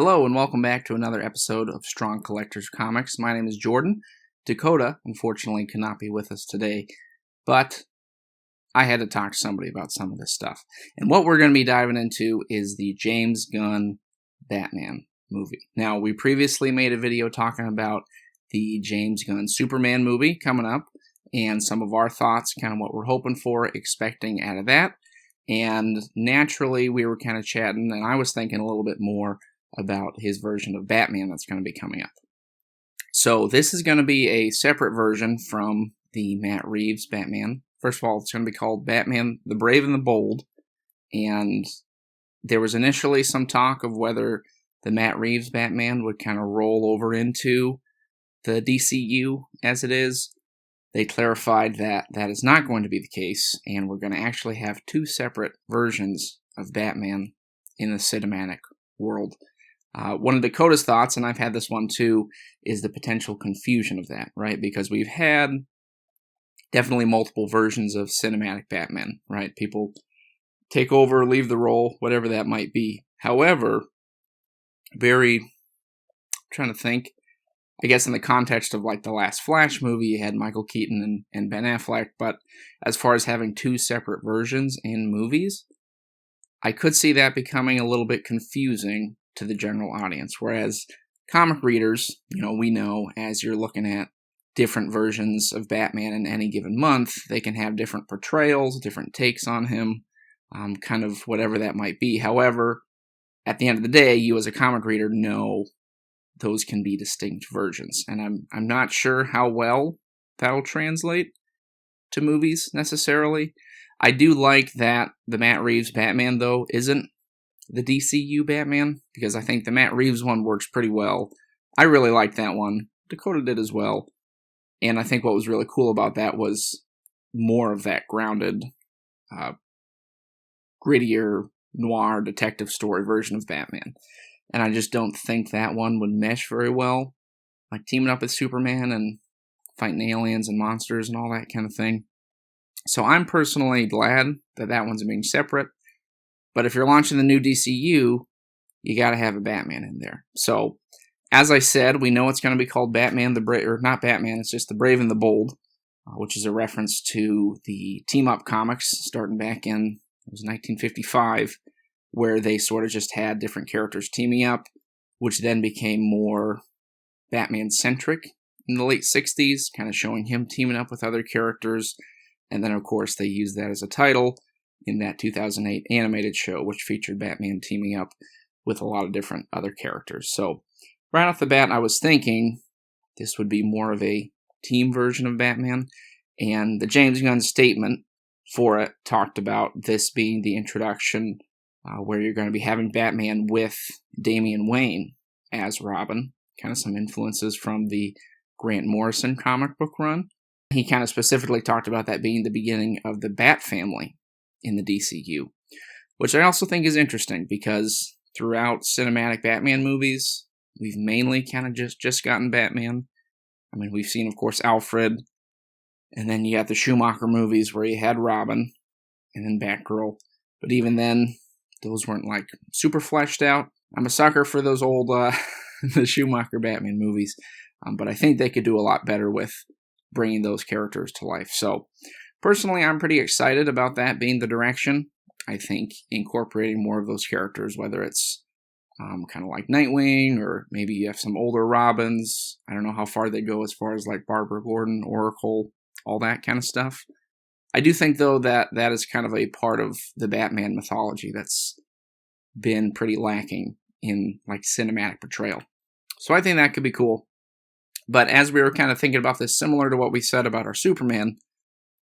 Hello and welcome back to another episode of Strong Collectors Comics. My name is Jordan. Dakota, unfortunately, cannot be with us today, but I had to talk to somebody about some of this stuff. And what we're going to be diving into is the James Gunn Batman movie. Now, we previously made a video talking about the James Gunn Superman movie coming up, and some of our thoughts, kind of what we're hoping for, expecting out of that. And naturally, we were kind of chatting, and I was thinking a little bit more about his version of Batman that's going to be coming up. So this is going to be a separate version from the Matt Reeves Batman. First of all, it's going to be called Batman the Brave and the Bold. And there was initially some talk of whether the Matt Reeves Batman would kind of roll over into the DCU as it is. They clarified that that is not going to be the case, and we're going to actually have two separate versions of Batman in the cinematic world. One of Dakota's thoughts, and I've had this one too, is the potential confusion of that, right? Because we've had definitely multiple versions of cinematic Batman, right? People take over, leave the role, whatever that might be. However, I'm trying to think, I guess in the context of like the last Flash movie, you had Michael Keaton and Ben Affleck, but as far as having two separate versions in movies, I could see that becoming a little bit confusing to the general audience, whereas comic readers, we know as you're looking at different versions of Batman in any given month, they can have different portrayals, different takes on him, kind of whatever that might be. However, at the end of the day, you as a comic reader know those can be distinct versions, and I'm not sure how well that'll translate to movies necessarily. I do like that the Matt Reeves Batman, though, isn't the DCU Batman, because I think the Matt Reeves one works pretty well. I really liked that one. Dakota did as well. And I think what was really cool about that was more of that grounded, grittier, noir detective story version of Batman. And I just don't think that one would mesh very well, like teaming up with Superman and fighting aliens and monsters and all that kind of thing. So I'm personally glad that that one's being separate. But if you're launching the new DCU, you got to have a Batman in there. So, as I said, we know it's going to be called Batman the Brave, or not Batman, it's just the Brave and the Bold, which is a reference to the team-up comics starting back in, it was 1955, where they sort of just had different characters teaming up, which then became more Batman-centric in the late 60s, kind of showing him teaming up with other characters. And then, of course, they used that as a title in that 2008 animated show, which featured Batman teaming up with a lot of different other characters. So, right off the bat, I was thinking this would be more of a team version of Batman, and the James Gunn statement for it talked about this being the introduction where you're going to be having Batman with Damian Wayne as Robin, kind of some influences from the Grant Morrison comic book run. He kind of specifically talked about that being the beginning of the Bat family in the DCU, which I also think is interesting because throughout cinematic Batman movies, we've mainly kind of just gotten Batman. I mean, we've seen, of course, Alfred, and then you got the Schumacher movies where you had Robin, and then Batgirl, but even then, those weren't like super fleshed out. I'm a sucker for those old the Schumacher Batman movies, but I think they could do a lot better with bringing those characters to life. So, personally, I'm pretty excited about that being the direction. I think incorporating more of those characters, whether it's kind of like Nightwing, or maybe you have some older Robins. I don't know how far they go as far as like Barbara Gordon, Oracle, all that kind of stuff. I do think, though, that that is kind of a part of the Batman mythology that's been pretty lacking in like cinematic portrayal. So I think that could be cool. But as we were kind of thinking about this, similar to what we said about our Superman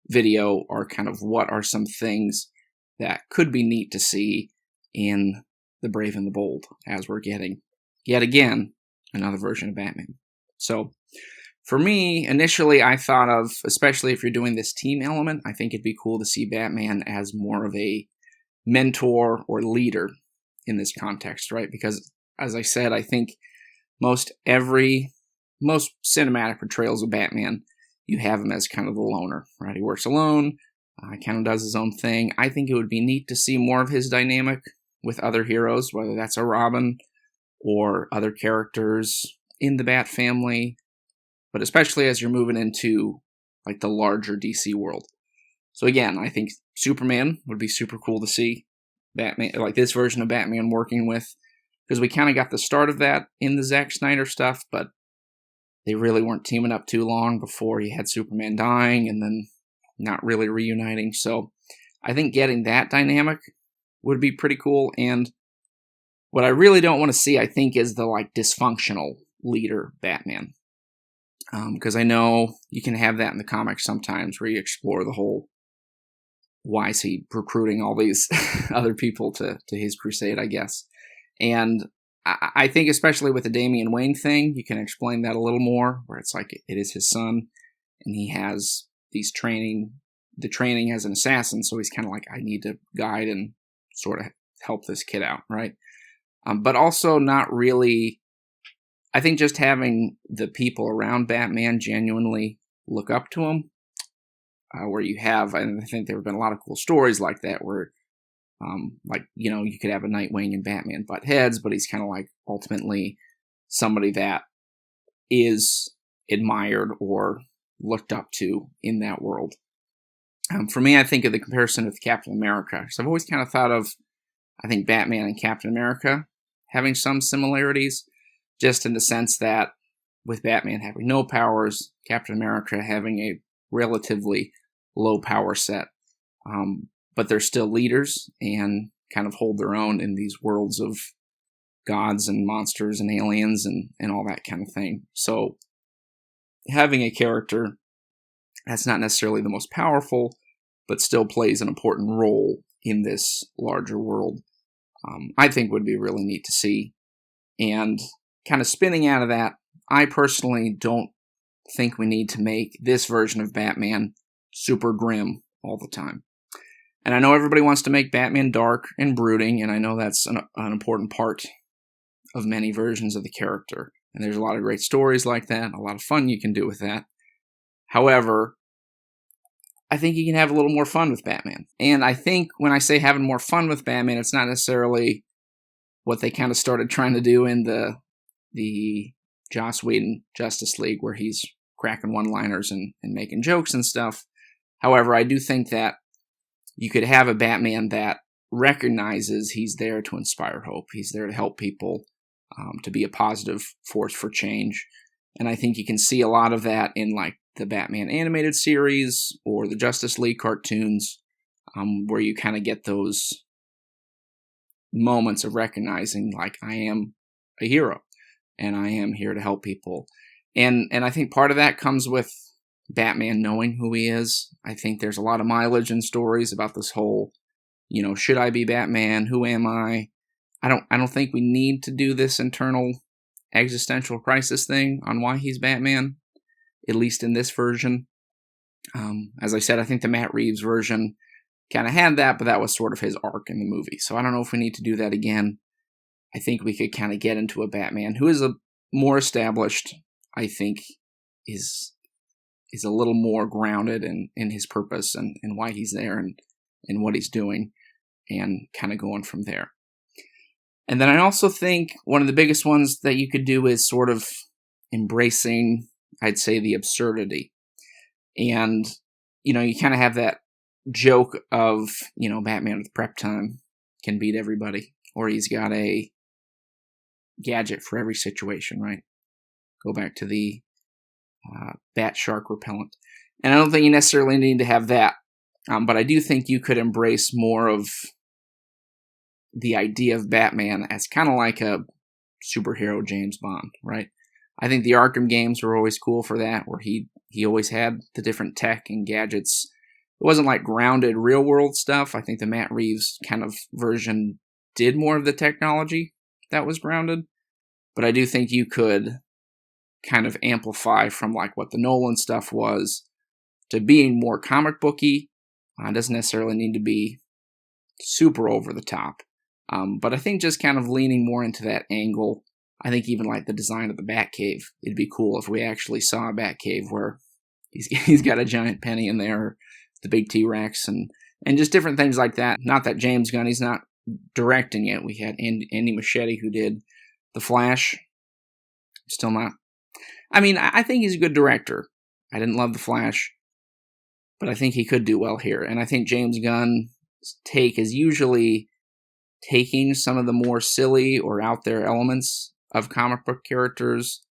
video, are kind of what are some things that could be neat to see in the Brave and the Bold, as we're getting, yet again, another version of Batman. So, for me, initially I thought of, especially if you're doing this team element, I think it'd be cool to see Batman as more of a mentor or leader in this context, right? Because, as I said, I think most cinematic portrayals of Batman, you have him as kind of the loner, right? He works alone, kind of does his own thing. I think it would be neat to see more of his dynamic with other heroes, whether that's a Robin or other characters in the Bat family, but especially as you're moving into like the larger DC world. So again, I think Superman would be super cool to see Batman, like this version of Batman working with, because we kind of got the start of that in the Zack Snyder stuff, but they really weren't teaming up too long before you had Superman dying and then not really reuniting. So I think getting that dynamic would be pretty cool. And what I really don't want to see, I think, is the like dysfunctional leader Batman. Because I know you can have that in the comics sometimes where you explore the whole, why is he recruiting all these other people to his crusade, I guess. And I think especially with the Damian Wayne thing, you can explain that a little more, where it's like it is his son, and he has the training as an assassin, so he's kind of like, I need to guide and sort of help this kid out, right? But also not really, I think just having the people around Batman genuinely look up to him, where you have, and I think there have been a lot of cool stories like that, where you could have a Nightwing and Batman butt heads, but he's kind of like ultimately somebody that is admired or looked up to in that world. For me, I think of the comparison with Captain America, because I've always kind of thought of, I think, Batman and Captain America having some similarities, just in the sense that with Batman having no powers, Captain America having a relatively low power set. But they're still leaders and kind of hold their own in these worlds of gods and monsters and aliens and all that kind of thing. So having a character that's not necessarily the most powerful, but still plays an important role in this larger world, I think would be really neat to see. And kind of spinning out of that, I personally don't think we need to make this version of Batman super grim all the time. And I know everybody wants to make Batman dark and brooding, and I know that's an important part of many versions of the character. And there's a lot of great stories like that, a lot of fun you can do with that. However, I think you can have a little more fun with Batman. And I think when I say having more fun with Batman, it's not necessarily what they kind of started trying to do in the Joss Whedon Justice League, where he's cracking one-liners and making jokes and stuff. However, I do think that you could have a Batman that recognizes he's there to inspire hope. He's there to help people, to be a positive force for change. And I think you can see a lot of that in like the Batman animated series or the Justice League cartoons, where you kind of get those moments of recognizing, like, I am a hero and I am here to help people. And I think part of that comes with Batman knowing who he is. I think there's a lot of mileage in stories about this whole, should I be Batman? Who am I? I don't think we need to do this internal existential crisis thing on why he's Batman, at least in this version. As I said, I think the Matt Reeves version kind of had that, but that was sort of his arc in the movie. So I don't know if we need to do that again. I think we could kind of get into a Batman who is a more established, I think, is a little more grounded in his purpose and why he's there and what he's doing, and kind of going from there. And then I also think one of the biggest ones that you could do is sort of embracing, I'd say, the absurdity. And, you kind of have that joke of, Batman with prep time can beat everybody, or he's got a gadget for every situation, right? Go back to the bat shark repellent. And I don't think you necessarily need to have that. But I do think you could embrace more of the idea of Batman as kind of like a superhero James Bond, right? I think the Arkham games were always cool for that, where he always had the different tech and gadgets. It wasn't like grounded real world stuff. I think the Matt Reeves kind of version did more of the technology that was grounded. But I do think you could kind of amplify from like what the Nolan stuff was to being more comic booky. It doesn't necessarily need to be super over the top. But I think just kind of leaning more into that angle. I think even like the design of the Batcave, it'd be cool if we actually saw a Batcave where he's got a giant penny in there, the big T-Rex, and just different things like that. Not that James Gunn, he's not directing it. We had Andy Muschietti who did The Flash, still not. I mean, I think he's a good director. I didn't love The Flash, but I think he could do well here. And I think James Gunn's take is usually taking some of the more silly or out there elements of comic book characters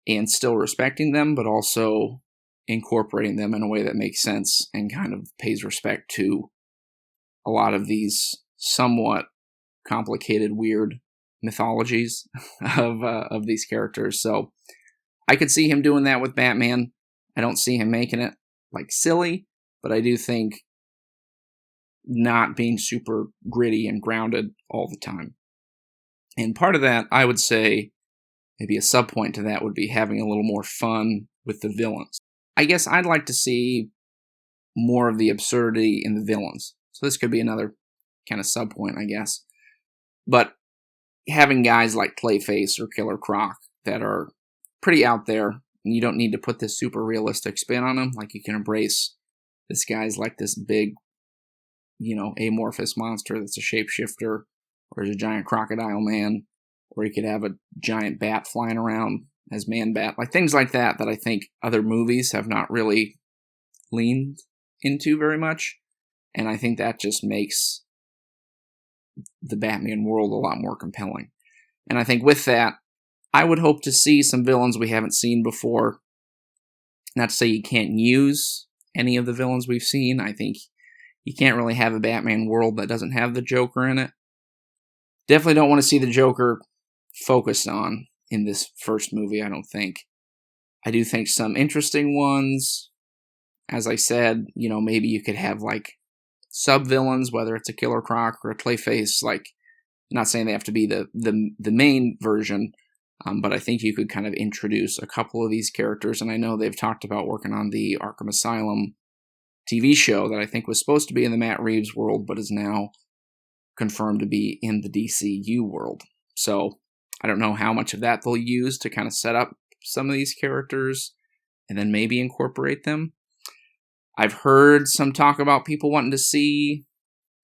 and still respecting them, but also incorporating them in a way that makes sense and kind of pays respect to a lot of these somewhat complicated, weird mythologies of these characters. So I could see him doing that with Batman. I don't see him making it like silly, but I do think not being super gritty and grounded all the time. And part of that, I would say, maybe a subpoint to that would be having a little more fun with the villains. I guess I'd like to see more of the absurdity in the villains. So this could be another kind of subpoint, I guess. But having guys like Clayface or Killer Croc that are pretty out there, and you don't need to put this super realistic spin on them. Like, you can embrace this guy's like this big, amorphous monster that's a shapeshifter, or is a giant crocodile man, or you could have a giant bat flying around as Man-Bat. Like, things like that I think other movies have not really leaned into very much. And I think that just makes the Batman world a lot more compelling. And I think with that, I would hope to see some villains we haven't seen before. Not to say you can't use any of the villains we've seen. I think you can't really have a Batman world that doesn't have the Joker in it. Definitely don't want to see the Joker focused on in this first movie, I don't think. I do think some interesting ones. As I said, maybe you could have like sub-villains, whether it's a Killer Croc or a Clayface. Like, not saying they have to be the main version, but I think you could kind of introduce a couple of these characters. And I know they've talked about working on the Arkham Asylum TV show that I think was supposed to be in the Matt Reeves world, but is now confirmed to be in the DCU world. So I don't know how much of that they'll use to kind of set up some of these characters and then maybe incorporate them. I've heard some talk about people wanting to see,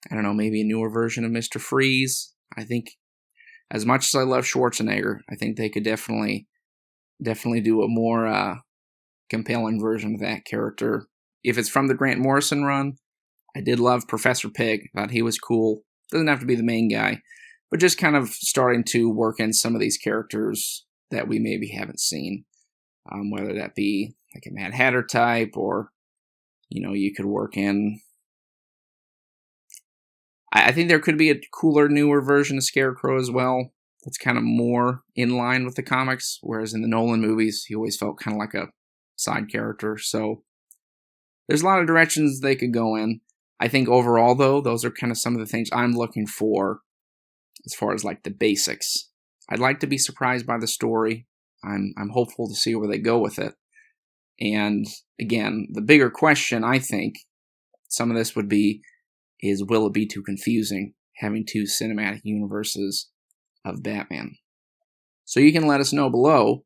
maybe a newer version of Mr. Freeze. I think, as much as I love Schwarzenegger, I think they could definitely do a more compelling version of that character. If it's from the Grant Morrison run, I did love Professor Pig. Thought he was cool. Doesn't have to be the main guy, but just kind of starting to work in some of these characters that we maybe haven't seen. Whether that be like a Mad Hatter type, or you could work in. I think there could be a cooler, newer version of Scarecrow as well. That's kind of more in line with the comics, whereas in the Nolan movies, he always felt kind of like a side character. So there's a lot of directions they could go in. I think overall, though, those are kind of some of the things I'm looking for as far as like the basics. I'd like to be surprised by the story. I'm hopeful to see where they go with it. And again, the bigger question, I think, some of this would be, is will it be too confusing having two cinematic universes of Batman? So you can let us know below,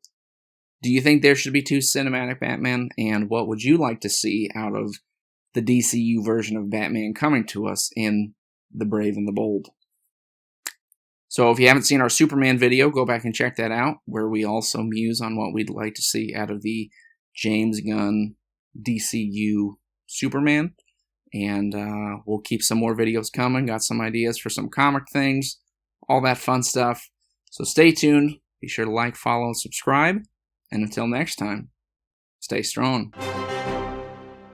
do you think there should be two cinematic Batman, and what would you like to see out of the DCU version of Batman coming to us in The Brave and the Bold? So if you haven't seen our Superman video, go back and check that out, where we also muse on what we'd like to see out of the James Gunn DCU Superman. And we'll keep some more videos coming. Got some ideas for some comic things, all that fun stuff. So stay tuned. Be sure to like, follow, and subscribe. And until next time, stay strong.